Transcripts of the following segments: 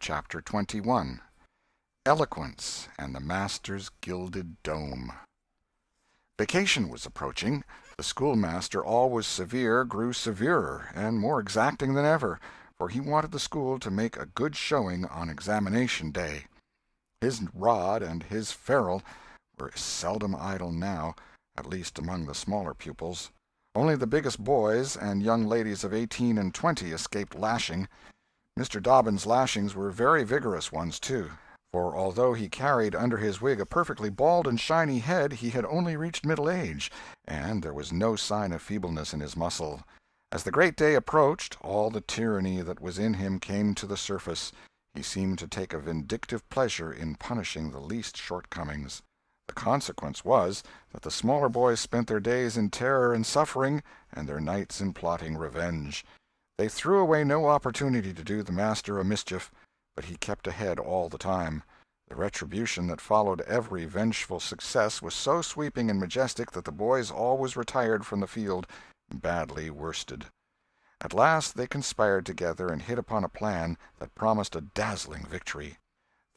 Chapter 21. Eloquence and the Master's Gilded Dome. Vacation was approaching. The schoolmaster, always severe, grew severer and more exacting than ever, for he wanted the school to make a good showing on examination day. His rod and his ferule were seldom idle now, at least among the smaller pupils. Only the biggest boys and young ladies of 18 and 20 escaped lashing. Mr. Dobbin's lashings were very vigorous ones, too, for although he carried under his wig a perfectly bald and shiny head, he had only reached middle age, and there was no sign of feebleness in his muscle. As the great day approached, all the tyranny that was in him came to the surface. He seemed to take a vindictive pleasure in punishing the least shortcomings. The consequence was that the smaller boys spent their days in terror and suffering, and their nights in plotting revenge. They threw away no opportunity to do the master a mischief, but he kept ahead all the time. The retribution that followed every vengeful success was so sweeping and majestic that the boys always retired from the field badly worsted. At last they conspired together and hit upon a plan that promised a dazzling victory.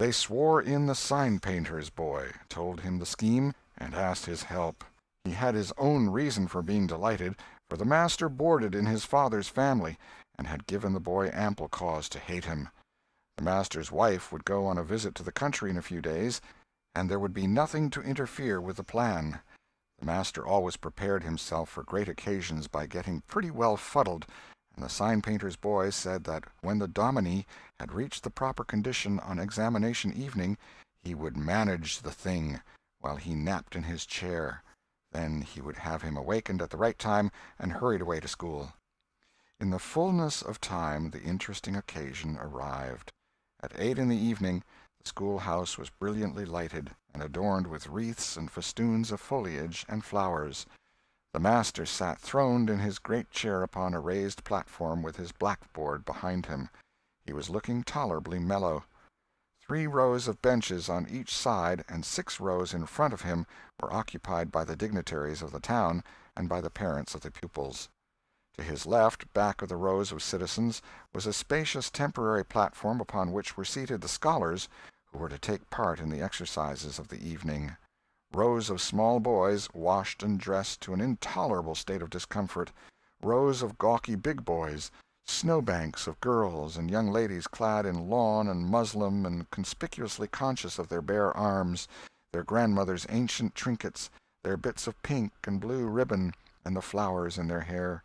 They swore in the sign-painter's boy, told him the scheme, and asked his help. He had his own reason for being delighted, for the master boarded in his father's family, and had given the boy ample cause to hate him. The master's wife would go on a visit to the country in a few days, and there would be nothing to interfere with the plan. The master always prepared himself for great occasions by getting pretty well fuddled, and the sign-painter's boy said that when the dominie had reached the proper condition on examination evening, he would manage the thing while he napped in his chair. Then he would have him awakened at the right time and hurried away to school. In the fullness of time the interesting occasion arrived. At 8 in the evening the schoolhouse was brilliantly lighted, and adorned with wreaths and festoons of foliage and flowers. The master sat throned in his great chair upon a raised platform with his blackboard behind him. He was looking tolerably mellow. 3 rows of benches on each side and 6 rows in front of him were occupied by the dignitaries of the town and by the parents of the pupils. To his left, back of the rows of citizens, was a spacious temporary platform upon which were seated the scholars who were to take part in the exercises of the evening. Rows of small boys, washed and dressed to an intolerable state of discomfort, rows of gawky big boys, snowbanks of girls and young ladies clad in lawn and muslin and conspicuously conscious of their bare arms, their grandmother's ancient trinkets, their bits of pink and blue ribbon, and the flowers in their hair.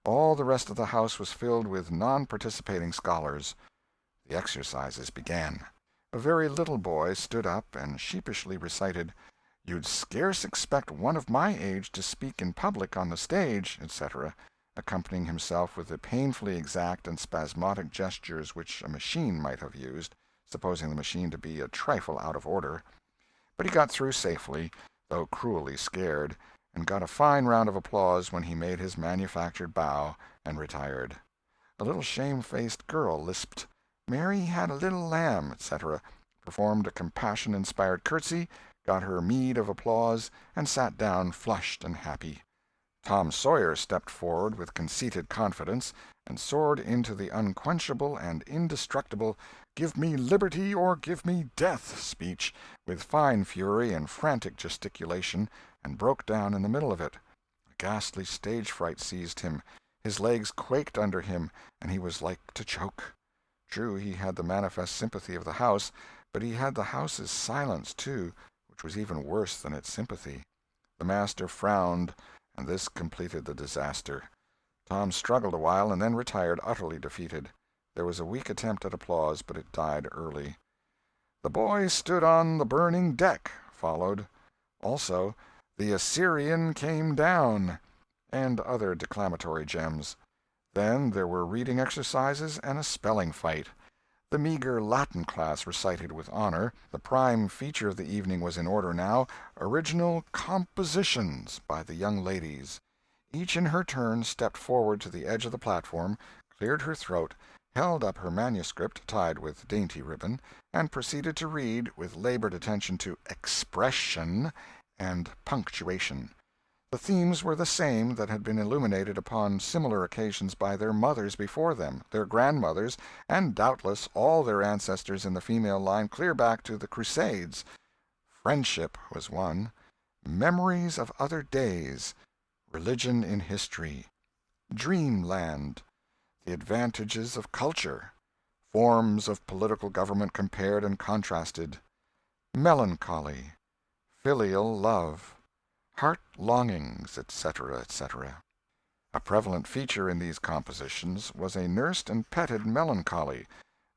All the rest of the house was filled with non-participating scholars. The exercises began. A very little boy stood up and sheepishly recited, "You'd scarce expect one of my age to speak in public on the stage," etc., accompanying himself with the painfully exact and spasmodic gestures which a machine might have used, supposing the machine to be a trifle out of order. But he got through safely, though cruelly scared, and got a fine round of applause when he made his manufactured bow and retired. A little shamefaced girl lisped, "Mary had a little lamb," etc., performed a compassion-inspired curtsy, got her meed of applause, and sat down flushed and happy. Tom Sawyer stepped forward with conceited confidence, and soared into the unquenchable and indestructible "Give me liberty or give me death" speech, with fine fury and frantic gesticulation, and broke down in the middle of it. A ghastly stage fright seized him, his legs quaked under him, and he was like to choke. True, he had the manifest sympathy of the house, but he had the house's silence, too, which was even worse than its sympathy. The master frowned, and this completed the disaster. Tom struggled a while, and then retired utterly defeated. There was a weak attempt at applause, but it died early. "The boy stood on the burning deck" followed. Also, "The Assyrian came down," and other declamatory gems. Then there were reading exercises and a spelling fight. The meager Latin class recited with honor. The prime feature of the evening was in order now, original compositions by the young ladies. Each in her turn stepped forward to the edge of the platform, cleared her throat, held up her manuscript tied with dainty ribbon, and proceeded to read, with labored attention to expression and punctuation. The themes were the same that had been illuminated upon similar occasions by their mothers before them, their grandmothers, and doubtless all their ancestors in the female line clear back to the Crusades. Friendship was one, memories of other days, religion in history, dreamland, the advantages of culture, forms of political government compared and contrasted, melancholy, filial love, heart longings, etc., etc. A prevalent feature in these compositions was a nursed and petted melancholy.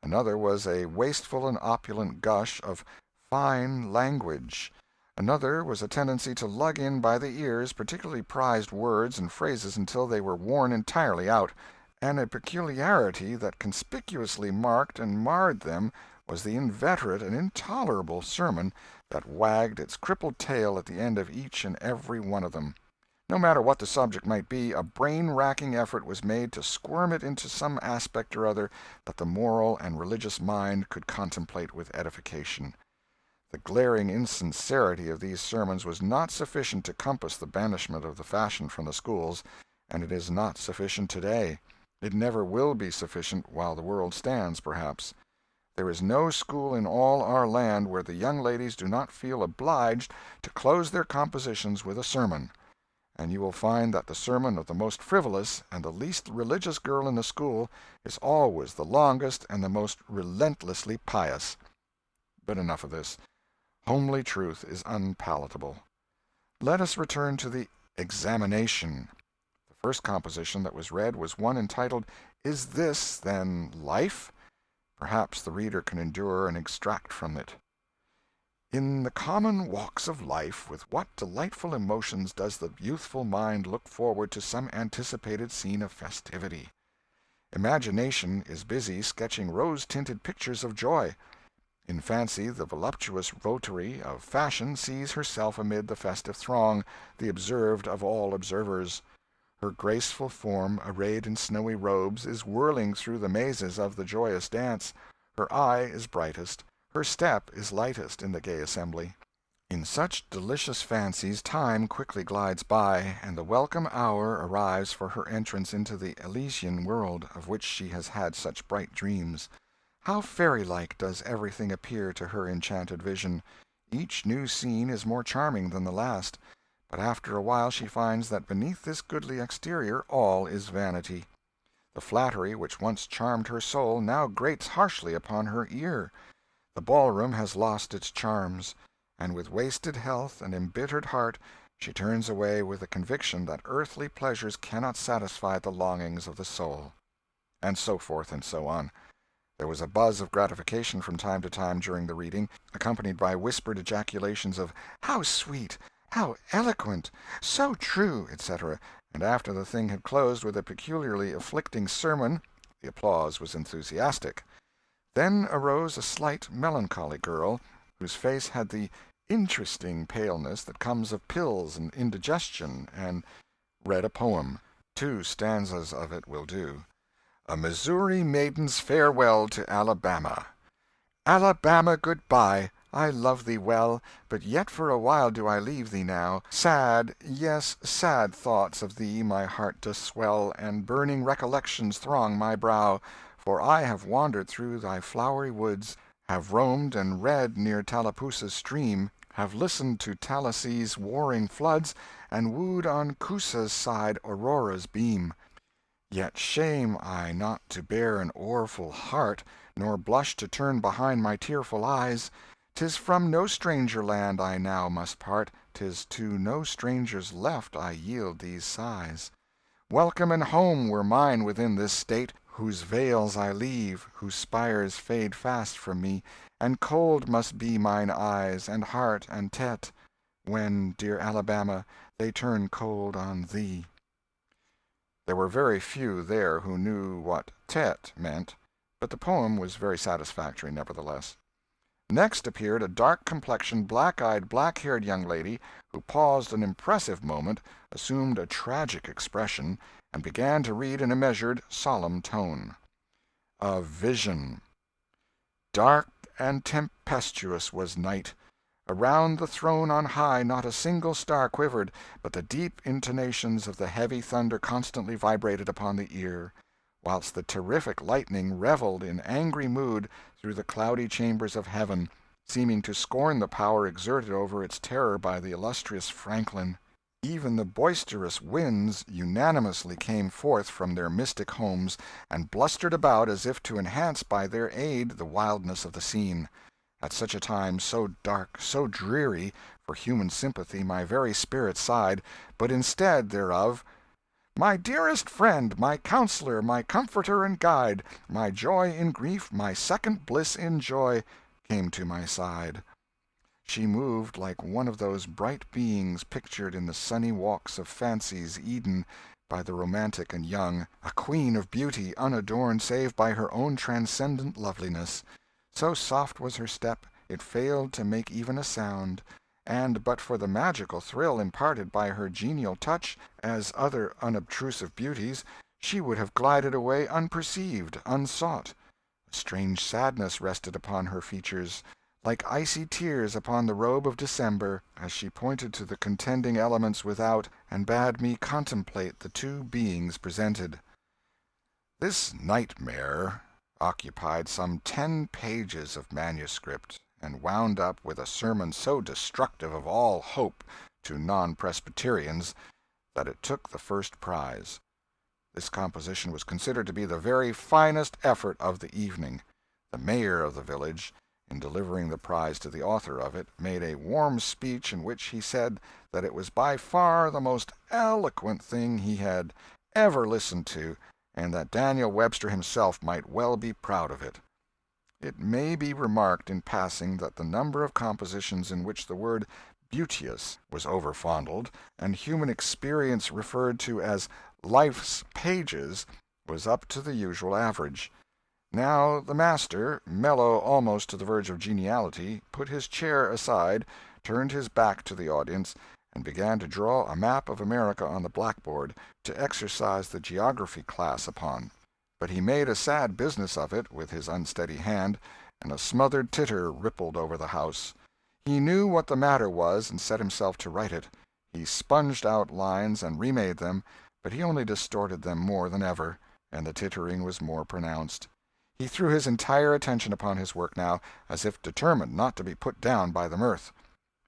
Another was a wasteful and opulent gush of fine language. Another was a tendency to lug in by the ears particularly prized words and phrases until they were worn entirely out, and a peculiarity that conspicuously marked and marred them was the inveterate and intolerable sermon that wagged its crippled tail at the end of each and every one of them. No matter what the subject might be, a brain-racking effort was made to squirm it into some aspect or other that the moral and religious mind could contemplate with edification. The glaring insincerity of these sermons was not sufficient to compass the banishment of the fashion from the schools, and it is not sufficient today. It never will be sufficient while the world stands, perhaps. There is no school in all our land where the young ladies do not feel obliged to close their compositions with a sermon, and you will find that the sermon of the most frivolous and the least religious girl in the school is always the longest and the most relentlessly pious. But enough of this. Homely truth is unpalatable. Let us return to the examination. The first composition that was read was one entitled, "Is This, Then, Life?" Perhaps the reader can endure an extract from it. In the common walks of life, with what delightful emotions does the youthful mind look forward to some anticipated scene of festivity! Imagination is busy sketching rose-tinted pictures of joy. In fancy the voluptuous votary of fashion sees herself amid the festive throng, the observed of all observers. Her graceful form, arrayed in snowy robes, is whirling through the mazes of the joyous dance. Her eye is brightest, her step is lightest in the gay assembly. In such delicious fancies time quickly glides by, and the welcome hour arrives for her entrance into the Elysian world, of which she has had such bright dreams. How fairy-like does everything appear to her enchanted vision! Each new scene is more charming than the last. But after a while she finds that beneath this goodly exterior all is vanity. The flattery which once charmed her soul now grates harshly upon her ear. The ballroom has lost its charms, and with wasted health and embittered heart she turns away with the conviction that earthly pleasures cannot satisfy the longings of the soul. And so forth and so on. There was a buzz of gratification from time to time during the reading, accompanied by whispered ejaculations of "How sweet! How eloquent! So true!" etc., and after the thing had closed with a peculiarly afflicting sermon, the applause was enthusiastic. Then arose a slight, melancholy girl, whose face had the interesting paleness that comes of pills and indigestion, and read a poem. 2 stanzas of it will do. A Missouri Maiden's Farewell to Alabama. Alabama, good-bye. I love thee well, but yet for a while do I leave thee now. Sad, yes, sad thoughts of thee my heart doth swell, and burning recollections throng my brow. For I have wandered through thy flowery woods, have roamed and read near Tallapoosa's stream, have listened to Tallahasssee's warring floods, and wooed on Coosa's side Aurora's beam. Yet shame I not to bear an o'erfull heart, nor blush to turn behind my tearful eyes. 'Tis from no stranger land I now must part, 'tis to no stranger's left I yield these sighs. Welcome and home were mine within this state, whose vales I leave, whose spires fade fast from me, and cold must be mine eyes, and heart, and tete, when, dear Alabama, they turn cold on thee. There were very few there who knew what tete meant, but the poem was very satisfactory nevertheless. Next appeared a dark-complexioned, black-eyed, black-haired young lady, who paused an impressive moment, assumed a tragic expression, and began to read in a measured, solemn tone. A Vision. Dark and tempestuous was night. Around the throne on high not a single star quivered, but the deep intonations of the heavy thunder constantly vibrated upon the ear, whilst the terrific lightning revelled in angry mood through the cloudy chambers of heaven, seeming to scorn the power exerted over its terror by the illustrious Franklin. Even the boisterous winds unanimously came forth from their mystic homes, and blustered about as if to enhance by their aid the wildness of the scene. At such a time, so dark, so dreary, for human sympathy my very spirit sighed, but instead thereof, "My dearest friend, my counselor, my comforter and guide, my joy in grief, my second bliss in joy," came to my side. She moved like one of those bright beings pictured in the sunny walks of fancy's Eden by the romantic and young, a queen of beauty unadorned save by her own transcendent loveliness. So soft was her step, it failed to make even a sound, and but for the magical thrill imparted by her genial touch, as other unobtrusive beauties, she would have glided away unperceived, unsought. A strange sadness rested upon her features, like icy tears upon the robe of December, as she pointed to the contending elements without, and bade me contemplate the two beings presented. This nightmare occupied some 10 pages of manuscript, and wound up with a sermon so destructive of all hope to non-Presbyterians that it took the first prize. This composition was considered to be the very finest effort of the evening. The mayor of the village, in delivering the prize to the author of it, made a warm speech in which he said that it was by far the most eloquent thing he had ever listened to, and that Daniel Webster himself might well be proud of it. It may be remarked in passing that the number of compositions in which the word beauteous was overfondled, and human experience referred to as life's pages, was up to the usual average. Now the master, mellow almost to the verge of geniality, put his chair aside, turned his back to the audience, and began to draw a map of America on the blackboard to exercise the geography class upon. But he made a sad business of it with his unsteady hand, and a smothered titter rippled over the house. He knew what the matter was, and set himself to right it. He sponged out lines and remade them, but he only distorted them more than ever, and the tittering was more pronounced. He threw his entire attention upon his work now, as if determined not to be put down by the mirth.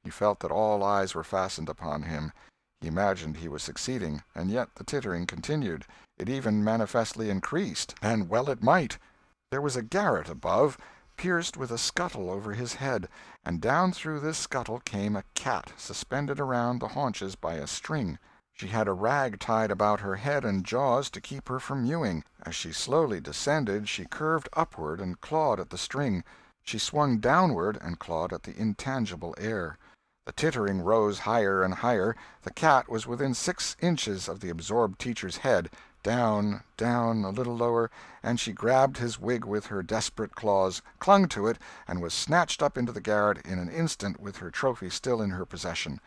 He felt that all eyes were fastened upon him. He imagined he was succeeding, and yet the tittering continued. It even manifestly increased, and well it might. There was a garret above, pierced with a scuttle over his head, and down through this scuttle came a cat, suspended around the haunches by a string. She had a rag tied about her head and jaws to keep her from mewing. As she slowly descended, she curved upward and clawed at the string. She swung downward and clawed at the intangible air. The tittering rose higher and higher. The cat was within 6 inches of the absorbed teacher's head. Down, down, a little lower, and she grabbed his wig with her desperate claws, clung to it, and was snatched up into the garret in an instant with her trophy still in her possession.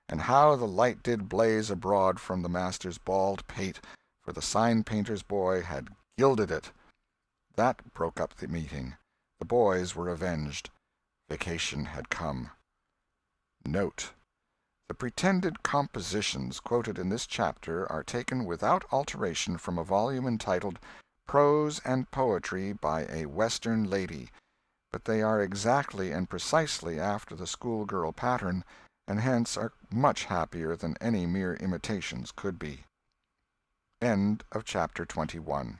And how the light did blaze abroad from the master's bald pate, for the sign-painter's boy had gilded it. That broke up the meeting. The boys were avenged. Vacation had come. Note: the pretended compositions quoted in this chapter are taken without alteration from a volume entitled Prose and Poetry by a Western Lady, but they are exactly and precisely after the schoolgirl pattern, and hence are much happier than any mere imitations could be. End of chapter 21.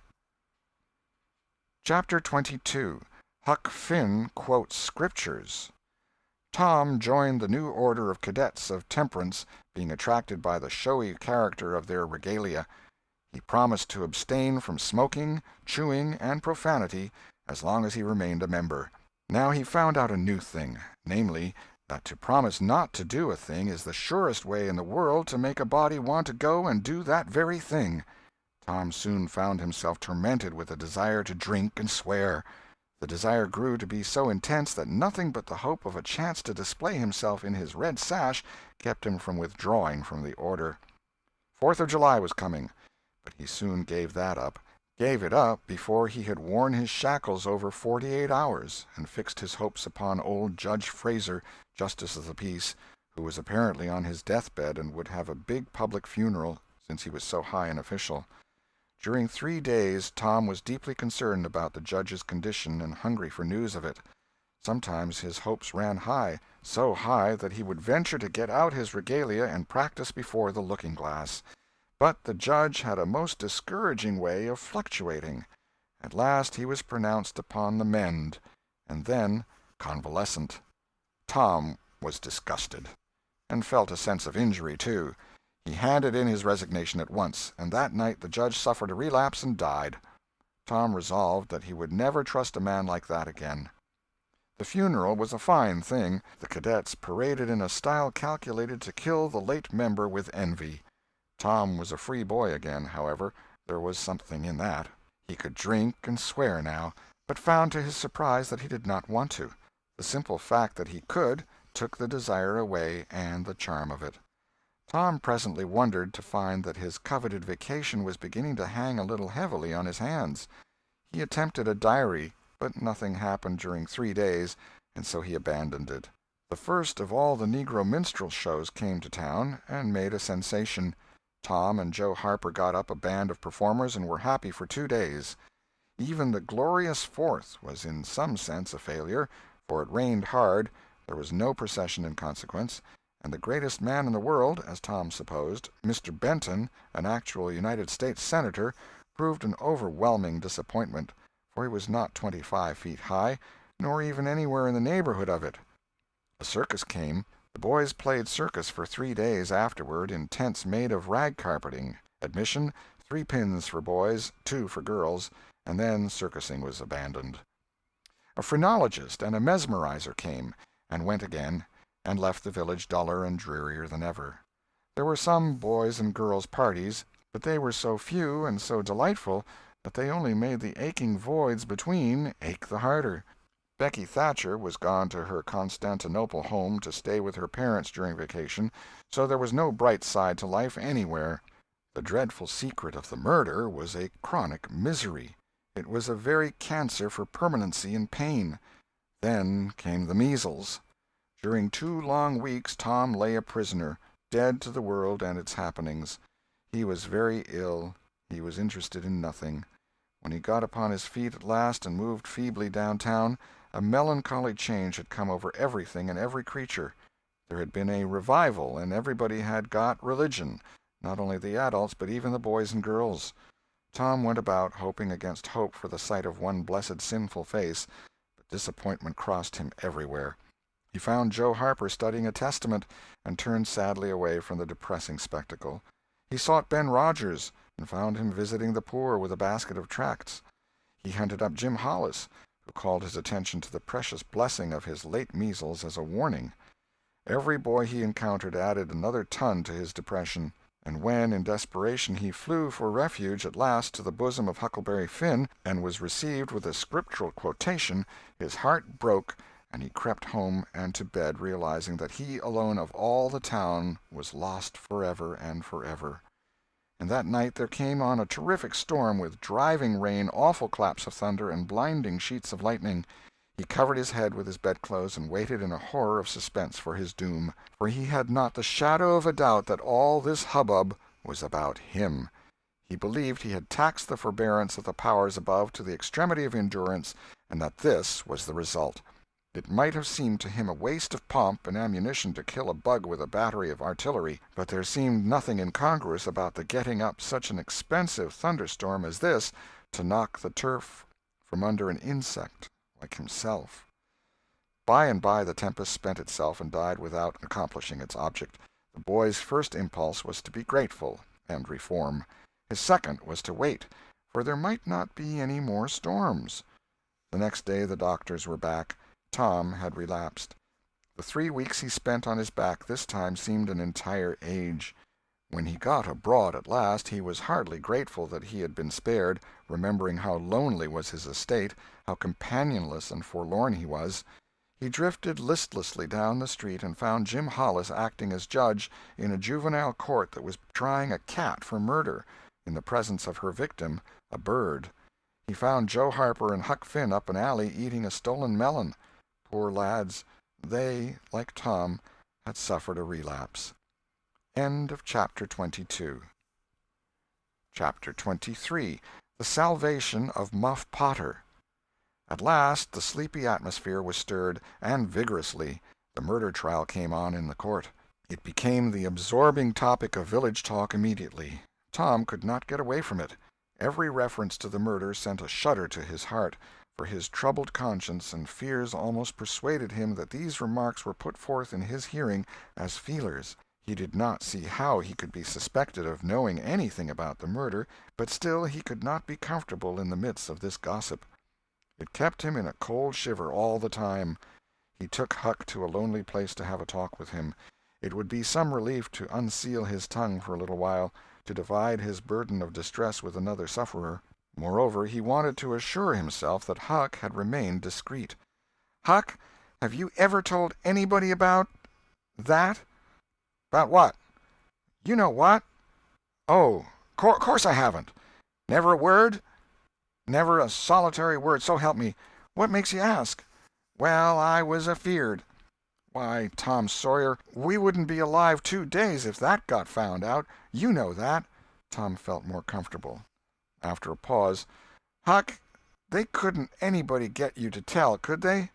Chapter 22. Huck Finn quotes Scriptures. Tom joined the new order of cadets of temperance, being attracted by the showy character of their regalia. He promised to abstain from smoking, chewing, and profanity as long as he remained a member. Now he found out a new thing, namely, that to promise not to do a thing is the surest way in the world to make a body want to go and do that very thing. Tom soon found himself tormented with a desire to drink and swear. The desire grew to be so intense that nothing but the hope of a chance to display himself in his red sash kept him from withdrawing from the order. 4th of July was coming, but he soon gave that up. gave it up before he had worn his shackles over 48 hours, and fixed his hopes upon old Judge Fraser, Justice of the Peace, who was apparently on his deathbed and would have a big public funeral, since he was so high an official. During 3 days Tom was deeply concerned about the judge's condition and hungry for news of it. Sometimes his hopes ran high, so high that he would venture to get out his regalia and practice before the looking-glass. But the judge had a most discouraging way of fluctuating. At last he was pronounced upon the mend, and then convalescent. Tom was disgusted, and felt a sense of injury, too. He handed in his resignation at once, and that night the judge suffered a relapse and died. Tom resolved that he would never trust a man like that again. The funeral was a fine thing. The cadets paraded in a style calculated to kill the late member with envy. Tom was a free boy again, however. There was something in that. He could drink and swear now, but found to his surprise that he did not want to. The simple fact that he could took the desire away and the charm of it. Tom presently wondered to find that his coveted vacation was beginning to hang a little heavily on his hands. He attempted a diary, but nothing happened during 3 days, and so he abandoned it. The first of all the Negro minstrel shows came to town, and made a sensation. Tom and Joe Harper got up a band of performers and were happy for 2 days. Even the glorious Fourth was in some sense a failure, for it rained hard, there was no procession in consequence, and the greatest man in the world, as Tom supposed, Mr. Benton, an actual United States Senator, proved an overwhelming disappointment, for he was not 25 feet high, nor even anywhere in the neighborhood of it. A circus came. The boys played circus for 3 days afterward in tents made of rag carpeting. Admission, 3 pins for boys, 2 for girls, and then circusing was abandoned. A phrenologist and a mesmerizer came, and went again, and left the village duller and drearier than ever. There were some boys' and girls' parties, but they were so few and so delightful that they only made the aching voids between ache the harder. Becky Thatcher was gone to her Constantinople home to stay with her parents during vacation, so there was no bright side to life anywhere. The dreadful secret of the murder was a chronic misery. It was a very cancer for permanency and pain. Then came the measles. During 2 long weeks Tom lay a prisoner, dead to the world and its happenings. He was very ill. He was interested in nothing. When he got upon his feet at last and moved feebly downtown, a melancholy change had come over everything and every creature. There had been a revival, and everybody had got religion, not only the adults but even the boys and girls. Tom went about hoping against hope for the sight of one blessed sinful face, but disappointment crossed him everywhere. He found Joe Harper studying a Testament, and turned sadly away from the depressing spectacle. He sought Ben Rogers, and found him visiting the poor with a basket of tracts. He hunted up Jim Hollis, who called his attention to the precious blessing of his late measles as a warning. Every boy he encountered added another ton to his depression, and when, in desperation, he flew for refuge at last to the bosom of Huckleberry Finn, and was received with a scriptural quotation, his heart broke, and he crept home and to bed, realizing that he alone of all the town was lost forever and forever. And that night there came on a terrific storm, with driving rain, awful claps of thunder, and blinding sheets of lightning. He covered his head with his bedclothes and waited in a horror of suspense for his doom, for he had not the shadow of a doubt that all this hubbub was about him. He believed he had taxed the forbearance of the powers above to the extremity of endurance, and that this was the result. It might have seemed to him a waste of pomp and ammunition to kill a bug with a battery of artillery, but there seemed nothing incongruous about the getting up such an expensive thunderstorm as this to knock the turf from under an insect like himself. By and by the tempest spent itself and died without accomplishing its object. The boy's first impulse was to be grateful and reform. His second was to wait, for there might not be any more storms. The next day the doctors were back. Tom had relapsed. The 3 weeks he spent on his back this time seemed an entire age. When he got abroad at last, he was hardly grateful that he had been spared, remembering how lonely was his estate, how companionless and forlorn he was. He drifted listlessly down the street and found Jim Hollis acting as judge in a juvenile court that was trying a cat for murder, in the presence of her victim, a bird. He found Joe Harper and Huck Finn up an alley eating a stolen melon. Poor lads, they, like Tom, had suffered a relapse. End of Chapter 22. Chapter 23. The Salvation of Muff Potter. At last the sleepy atmosphere was stirred, and vigorously. The murder trial came on in the court. It became the absorbing topic of village talk immediately. Tom could not get away from it. Every reference to the murder sent a shudder to his heart, for his troubled conscience and fears almost persuaded him that these remarks were put forth in his hearing as feelers. He did not see how he could be suspected of knowing anything about the murder, but still he could not be comfortable in the midst of this gossip. It kept him in a cold shiver all the time. He took Huck to a lonely place to have a talk with him. It would be some relief to unseal his tongue for a little while, to divide his burden of distress with another sufferer. Moreover, he wanted to assure himself that Huck had remained discreet. "Huck, have you ever told anybody about—that?" "About what?" "You know what." "Oh, course I haven't." "Never a word?" "Never a solitary word, so help me. What makes you ask?" "Well, I was afeard." "Why, Tom Sawyer, we wouldn't be alive 2 days if that got found out. You know that." Tom felt more comfortable. After a pause, "Huck, they couldn't anybody get you to tell, could they?"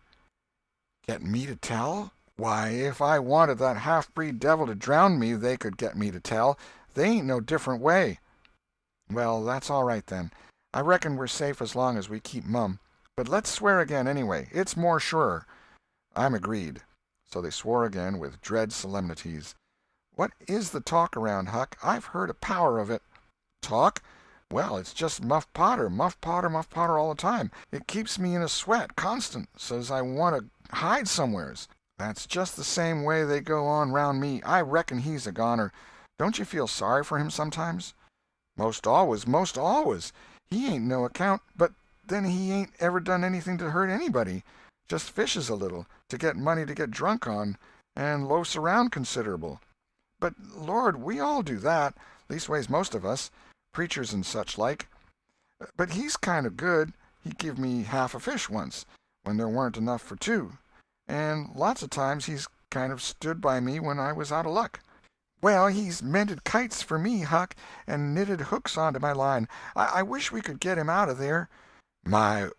"Get me to tell? Why, if I wanted that half-breed devil to drown me, they could get me to tell. They ain't no different way." "Well, that's all right, then. I reckon we're safe as long as we keep mum. But let's swear again, anyway. It's more surer." "I'm agreed." So they swore again with dread solemnities. "What is the talk around, Huck? I've heard a power of it." "Talk? Well, it's just Muff Potter, Muff Potter, Muff Potter all the time. It keeps me in a sweat, constant, so's I want to hide somewheres. That's just the same way they go on round me. I reckon he's a goner. Don't you feel sorry for him sometimes?" "Most always, most always. He ain't no account, but then he ain't ever done anything to hurt anybody. Just fishes a little, to get money to get drunk on, and loafs around considerable." "But, Lord, we all do that, leastways most of us, preachers and such like. But he's kind of good. He give me half a fish once, when there weren't enough for 2. And lots of times he's kind of stood by me when I was out of luck." "Well, he's mended kites for me, Huck, and knitted hooks onto my line. I wish we could get him out of there." "My,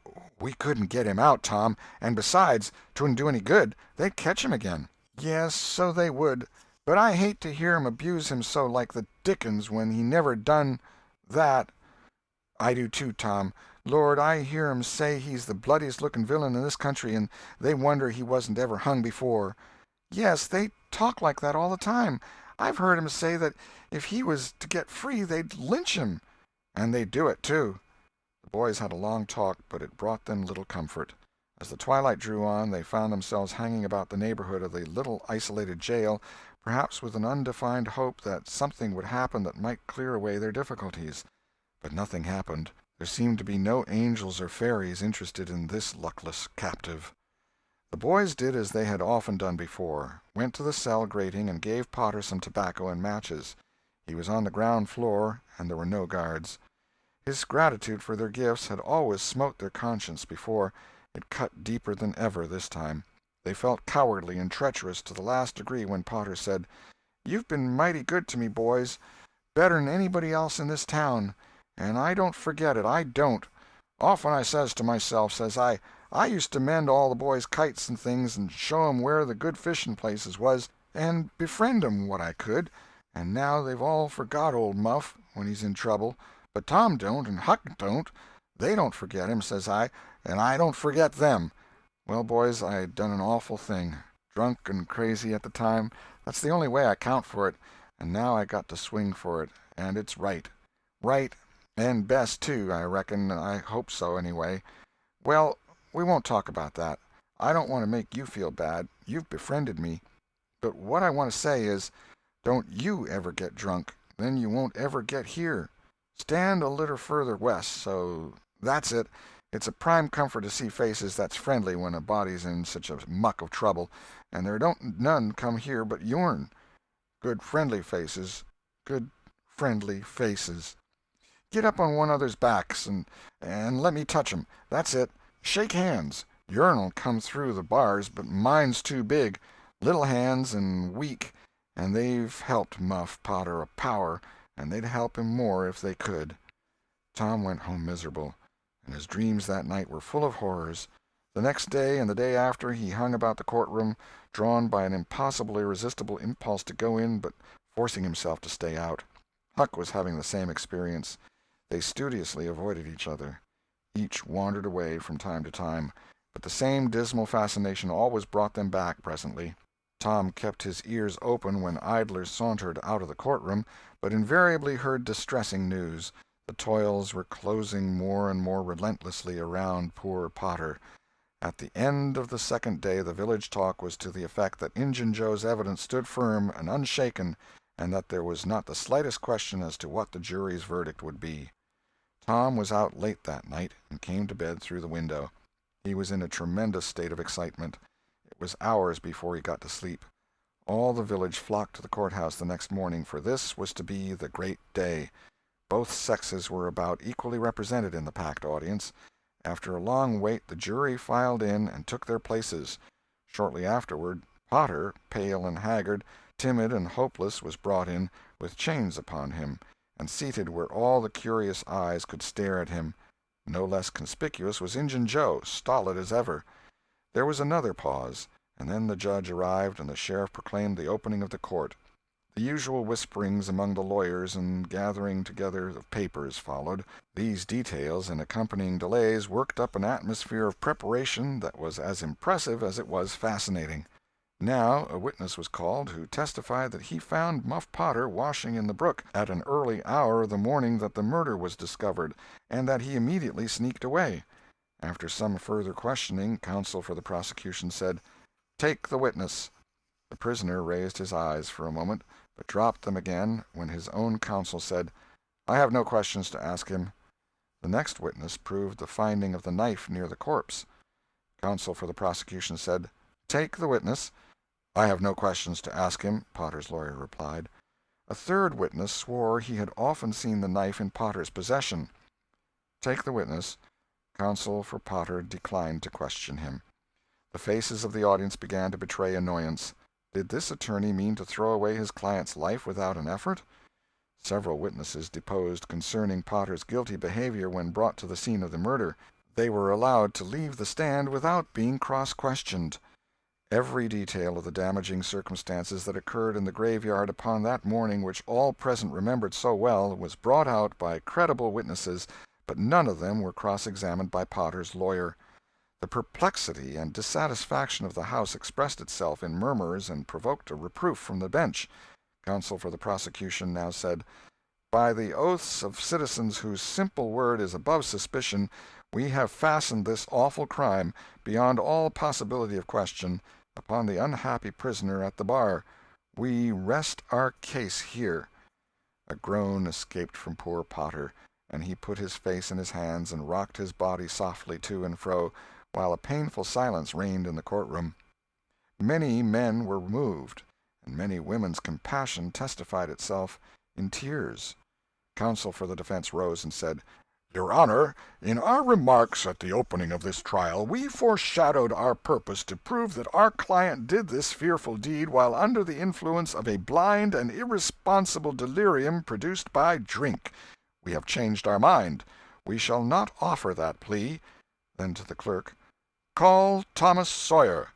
we couldn't get him out, Tom, and besides, 'twouldn't do any good. They'd catch him again." "Yes, so they would. But I hate to hear 'em abuse him so like the dickens when he never done that." "I do too, Tom. Lord, I hear 'em say he's the bloodiest looking villain in this country, and they wonder he wasn't ever hung before." "Yes, they talk like that all the time. I've heard 'em say that if he was to get free they'd lynch him." "And they'd do it, too." The boys had a long talk, but it brought them little comfort. As the twilight drew on, they found themselves hanging about the neighborhood of the little isolated jail, perhaps with an undefined hope that something would happen that might clear away their difficulties. But nothing happened. There seemed to be no angels or fairies interested in this luckless captive. The boys did as they had often done before, went to the cell grating and gave Potter some tobacco and matches. He was on the ground floor, and there were no guards. His gratitude for their gifts had always smote their conscience before. It cut deeper than ever this time. They felt cowardly and treacherous to the last degree when Potter said, "You've been mighty good to me, boys, better'n anybody else in this town, and I don't forget it, I don't. Often I says to myself, says I used to mend all the boys' kites and things, and show 'em where the good fishing places was, and befriend 'em what I could, and now they've all forgot old Muff when he's in trouble, but Tom don't, and Huck don't. They don't forget him, says I, and I don't forget them. Well, boys, I done an awful thing. Drunk and crazy at the time, that's the only way I count for it, and now I got to swing for it, and it's right. Right, and best, too, I reckon. I hope so, anyway. Well, we won't talk about that. I don't want to make you feel bad. You've befriended me. But what I want to say is, don't you ever get drunk. Then you won't ever get here. Stand a little further west, so that's it. It's a prime comfort to see faces that's friendly when a body's in such a muck of trouble, and there don't none come here but yourn. Good friendly faces. Good friendly faces." Get up on one other's backs and let me touch 'em. That's it. Shake hands. Yourn'll come through the bars, but mine's too big. Little hands and weak, and they've helped Muff Potter a power, and they'd help him more if they could." Tom went home miserable, and his dreams that night were full of horrors. The next day and the day after he hung about the courtroom, drawn by an impossible, irresistible impulse to go in, but forcing himself to stay out. Huck was having the same experience. They studiously avoided each other. Each wandered away from time to time, but the same dismal fascination always brought them back presently. Tom kept his ears open when idlers sauntered out of the courtroom, but invariably heard distressing news. The toils were closing more and more relentlessly around poor Potter. At the end of the second day the village talk was to the effect that Injun Joe's evidence stood firm and unshaken, and that there was not the slightest question as to what the jury's verdict would be. Tom was out late that night, and came to bed through the window. He was in a tremendous state of excitement. It was hours before he got to sleep. All the village flocked to the courthouse the next morning, for this was to be the great day. Both sexes were about equally represented in the packed audience. After a long wait the jury filed in and took their places. Shortly afterward, Potter, pale and haggard, timid and hopeless, was brought in, with chains upon him, and seated where all the curious eyes could stare at him. No less conspicuous was Injun Joe, stolid as ever. There was another pause, and then the judge arrived and the sheriff proclaimed the opening of the court. The usual whisperings among the lawyers and gathering together of papers followed. These details and accompanying delays worked up an atmosphere of preparation that was as impressive as it was fascinating. Now a witness was called who testified that he found Muff Potter washing in the brook at an early hour the morning that the murder was discovered, and that he immediately sneaked away. After some further questioning, counsel for the prosecution said, "Take the witness." The prisoner raised his eyes for a moment, but dropped them again when his own counsel said, "I have no questions to ask him." The next witness proved the finding of the knife near the corpse. Counsel for the prosecution said, "Take the witness." "I have no questions to ask him," Potter's lawyer replied. A third witness swore he had often seen the knife in Potter's possession. "Take the witness." Counsel for Potter declined to question him. The faces of the audience began to betray annoyance. Did this attorney mean to throw away his client's life without an effort? Several witnesses deposed concerning Potter's guilty behavior when brought to the scene of the murder. They were allowed to leave the stand without being cross-questioned. Every detail of the damaging circumstances that occurred in the graveyard upon that morning, which all present remembered so well, was brought out by credible witnesses, but none of them were cross-examined by Potter's lawyer. The perplexity and dissatisfaction of the House expressed itself in murmurs and provoked a reproof from the bench. Counsel for the prosecution now said, "By the oaths of citizens whose simple word is above suspicion, we have fastened this awful crime, beyond all possibility of question, upon the unhappy prisoner at the bar. We rest our case here." A groan escaped from poor Potter, and he put his face in his hands and rocked his body softly to and fro, while a painful silence reigned in the courtroom. Many men were moved, and many women's compassion testified itself in tears. Counsel for the defense rose and said, "Your Honor, in our remarks at the opening of this trial we foreshadowed our purpose to prove that our client did this fearful deed while under the influence of a blind and irresponsible delirium produced by drink. We have changed our mind. We shall not offer that plea." Then to the clerk, "Call Thomas Sawyer."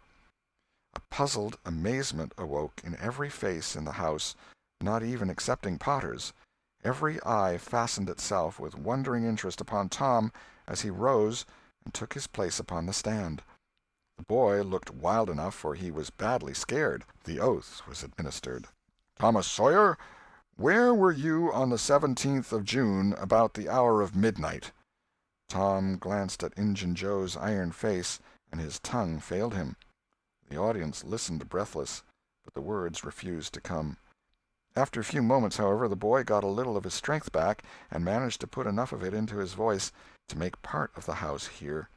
A puzzled amazement awoke in every face in the house, not even excepting Potter's. Every eye fastened itself with wondering interest upon Tom as he rose and took his place upon the stand. The boy looked wild enough, for he was badly scared. The oath was administered. "Thomas Sawyer, where were you on the 17th of June about the hour of midnight?" Tom glanced at Injun Joe's iron face, and his tongue failed him. The audience listened breathless, but the words refused to come. After a few moments, however, the boy got a little of his strength back, and managed to put enough of it into his voice to make part of the house hear.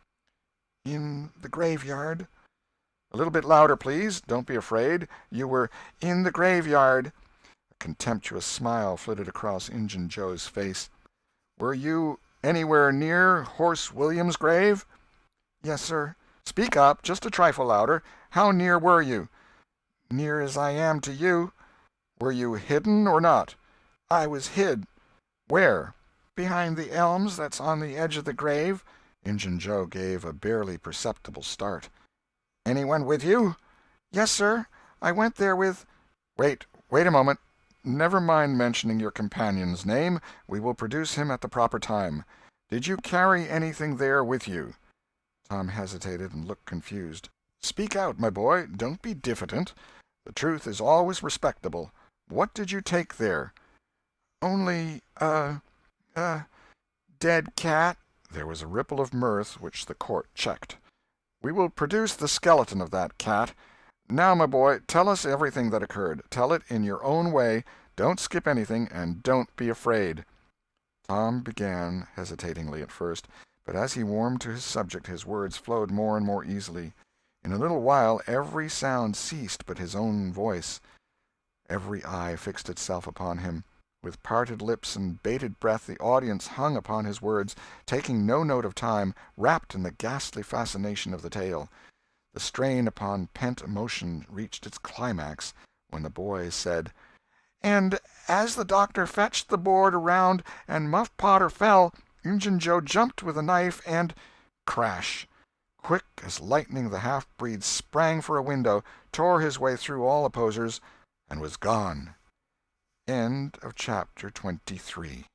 "In the graveyard." "A little bit louder, please. Don't be afraid. You were in the graveyard." A contemptuous smile flitted across Injun Joe's face. Were you anywhere near Horse William's grave?" "Yes, sir." "Speak up, just a trifle louder. How near were you?" "Near as I am to you." "Were you hidden or not?" "I was hid." "Where?" "Behind the elms that's on the edge of the grave." Injun Joe gave a barely perceptible start. "Anyone with you?" "Yes, sir. I went there with—" "Wait a moment. Never mind mentioning your companion's name. We will produce him at the proper time. Did you carry anything there with you?" Tom hesitated and looked confused. "Speak out, my boy. Don't be diffident. The truth is always respectable. What did you take there?" "Only a dead cat." There was a ripple of mirth which the court checked. "We will produce the skeleton of that cat. Now, my boy, tell us everything that occurred. Tell it in your own way. Don't skip anything, and don't be afraid." Tom began, hesitatingly at first, but as he warmed to his subject his words flowed more and more easily. In a little while every sound ceased but his own voice. Every eye fixed itself upon him. With parted lips and bated breath the audience hung upon his words, taking no note of time, wrapped in the ghastly fascination of the tale. The strain upon pent emotion reached its climax when the boy said: "And as the doctor fetched the board around and Muff Potter fell, Injun Joe jumped with a knife and—" Crash! Quick as lightning the half-breed sprang for a window, tore his way through all opposers, and was gone. End of chapter 23.